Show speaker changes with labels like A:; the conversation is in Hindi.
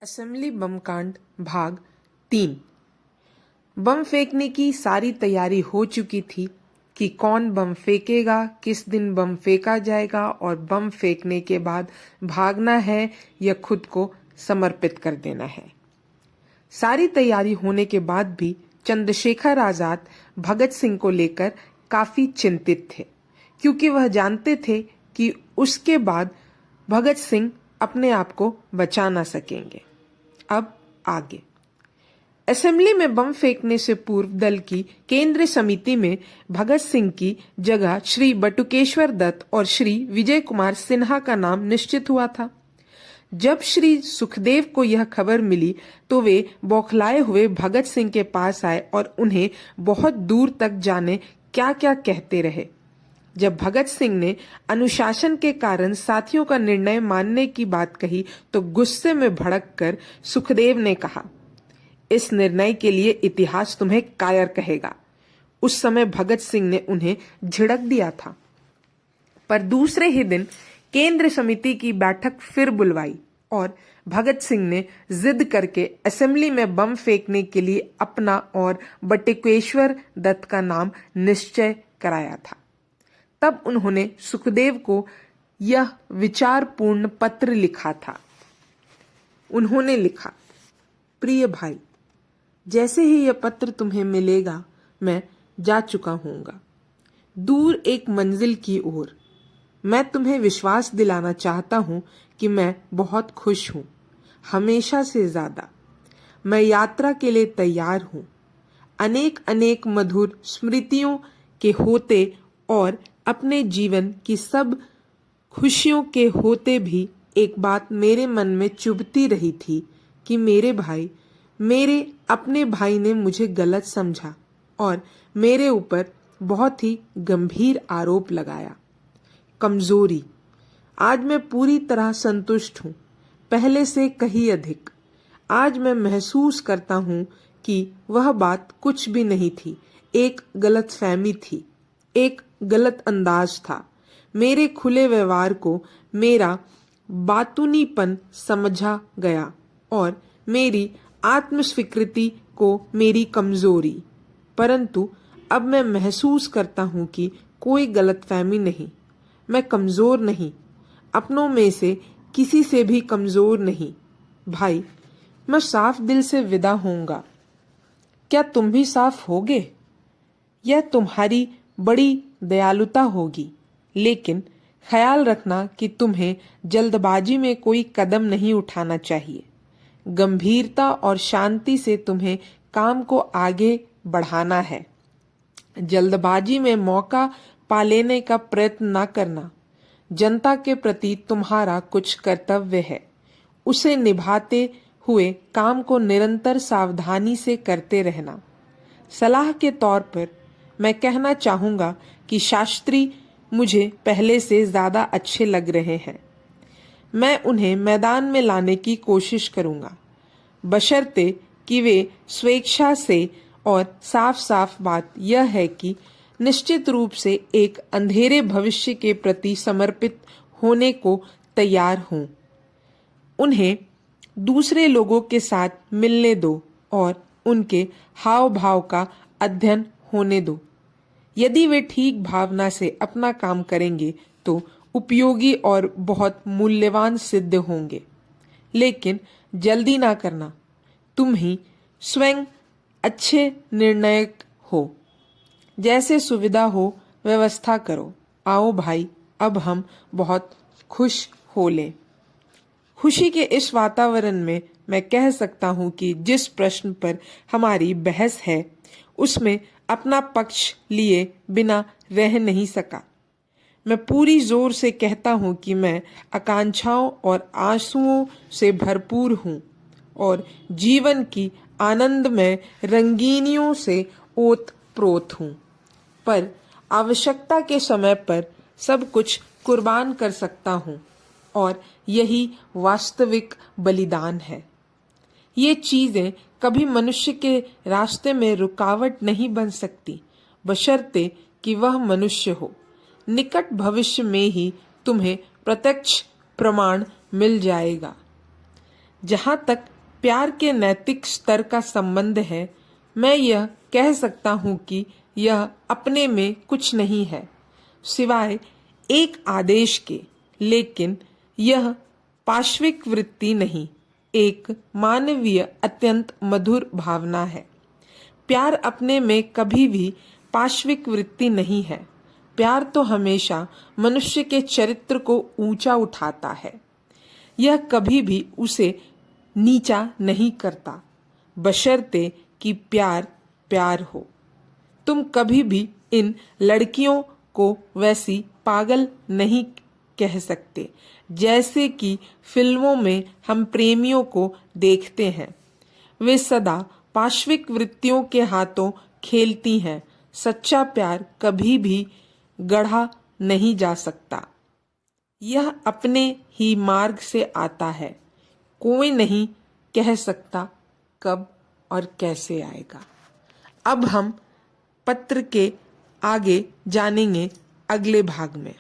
A: असेंबली बम कांड भाग 3। बम फेंकने की सारी तैयारी हो चुकी थी कि कौन बम फेंकेगा, किस दिन बम फेंका जाएगा और बम फेंकने के बाद भागना है या खुद को समर्पित कर देना है। सारी तैयारी होने के बाद भी चंद्रशेखर आजाद भगत सिंह को लेकर काफी चिंतित थे, क्योंकि वह जानते थे कि उसके बाद भगत सिंह अपने आप को बचा ना सकेंगे। अब आगे। असेंबली में बम फेंकने से पूर्व दल की केंद्रीय समिति में भगत सिंह की जगह श्री बटुकेश्वर दत्त और श्री विजय कुमार सिन्हा का नाम निश्चित हुआ था। जब श्री सुखदेव को यह खबर मिली तो वे बौखलाए हुए भगत सिंह के पास आए और उन्हें बहुत दूर तक जाने क्या क्या कहते रहे। जब भगत सिंह ने अनुशासन के कारण साथियों का निर्णय मानने की बात कही तो गुस्से में भड़ककर सुखदेव ने कहा, इस निर्णय के लिए इतिहास तुम्हें कायर कहेगा। उस समय भगत सिंह ने उन्हें झिड़क दिया था। पर दूसरे ही दिन केंद्र समिति की बैठक फिर बुलवाई और भगत सिंह ने जिद करके असेंबली में बम फेंकने के लिए अपना और बटुकेश्वर दत्त का नाम निश्चय कराया था। तब उन्होंने सुखदेव को यह विचारपूर्ण पत्र लिखा था। उन्होंने लिखा, प्रिय भाई, जैसे ही यह पत्र तुम्हें मिलेगा मैं जा चुका हूँगा दूर एक मंजिल की ओर। मैं तुम्हें विश्वास दिलाना चाहता हूँ कि मैं बहुत खुश हूँ, हमेशा से ज्यादा। मैं यात्रा के लिए तैयार हूँ। अनेक अनेक मधुर स्मृतियों के होते और अपने जीवन की सब खुशियों के होते भी एक बात मेरे मन में चुभती रही थी कि मेरे भाई, मेरे अपने भाई ने मुझे गलत समझा और मेरे ऊपर बहुत ही गंभीर आरोप लगाया। कमजोरी। आज मैं पूरी तरह संतुष्ट हूँ, पहले से कहीं अधिक। आज मैं महसूस करता हूँ कि वह बात कुछ भी नहीं थी, एक गलतफहमी थी, एक गलत अंदाज था। मेरे खुले व्यवहार को मेरा बातूनीपन समझा गया और मेरी आत्मस्वीकृति को मेरी कमजोरी। परंतु अब मैं महसूस करता हूँ कि कोई गलतफहमी नहीं। मैं कमजोर नहीं, अपनों में से किसी से भी कमजोर नहीं। भाई, मैं साफ दिल से विदा होऊंगा। क्या तुम भी साफ होगे? यह तुम्हारी बड़ी दयालुता होगी, लेकिन ख्याल रखना कि तुम्हें जल्दबाजी में कोई कदम नहीं उठाना चाहिए। गंभीरता और शांति से तुम्हें काम को आगे बढ़ाना है। जल्दबाजी में मौका पा लेने का प्रयत्न न करना। जनता के प्रति तुम्हारा कुछ कर्तव्य है, उसे निभाते हुए काम को निरंतर सावधानी से करते रहना। सलाह के तौर पर मैं कहना चाहूँगा कि शास्त्री मुझे पहले से ज़्यादा अच्छे लग रहे हैं। मैं उन्हें मैदान में लाने की कोशिश करूँगा, बशर्ते कि वे स्वेच्छा से। और साफ साफ बात यह है कि निश्चित रूप से एक अंधेरे भविष्य के प्रति समर्पित होने को तैयार हों। उन्हें दूसरे लोगों के साथ मिलने दो और उनके हाव भाव का अध्ययन होने दो। यदि वे ठीक भावना से अपना काम करेंगे तो उपयोगी और बहुत मूल्यवान सिद्ध होंगे। लेकिन जल्दी ना करना। तुम ही स्वयं अच्छे निर्णायक हो। जैसे सुविधा हो व्यवस्था करो। आओ भाई, अब हम बहुत खुश हो लें। खुशी के इस वातावरण में मैं कह सकता हूँ कि जिस प्रश्न पर हमारी बहस है उसमें अपना पक्ष लिए बिना रह नहीं सका। मैं पूरी जोर से कहता हूँ कि मैं आकांक्षाओं और आंसुओं से भरपूर हूँ और जीवन की आनंदमय रंगीनियों से ओत-प्रोत हूँ, पर आवश्यकता के समय पर सब कुछ कुर्बान कर सकता हूँ और यही वास्तविक बलिदान है। ये चीजें कभी मनुष्य के रास्ते में रुकावट नहीं बन सकती, बशर्ते कि वह मनुष्य हो। निकट भविष्य में ही तुम्हें प्रत्यक्ष प्रमाण मिल जाएगा। जहाँ तक प्यार के नैतिक स्तर का संबंध है, मैं यह कह सकता हूँ कि यह अपने में कुछ नहीं है सिवाय एक आदेश के, लेकिन यह पाश्विक वृत्ति नहीं, एक मानवीय अत्यंत मधुर भावना है। प्यार अपने में कभी भी पाश्विक वृत्ति नहीं है। प्यार तो हमेशा मनुष्य के चरित्र को ऊंचा उठाता है। यह कभी भी उसे नीचा नहीं करता, बशर्ते कि प्यार प्यार हो। तुम कभी भी इन लड़कियों को वैसी पागल नहीं कह सकते जैसे कि फिल्मों में हम प्रेमियों को देखते हैं। वे सदा पाश्विक वृत्तियों के हाथों खेलती हैं। सच्चा प्यार कभी भी गढ़ा नहीं जा सकता। यह अपने ही मार्ग से आता है। कोई नहीं कह सकता कब और कैसे आएगा। अब हम पत्र के आगे जानेंगे अगले भाग में।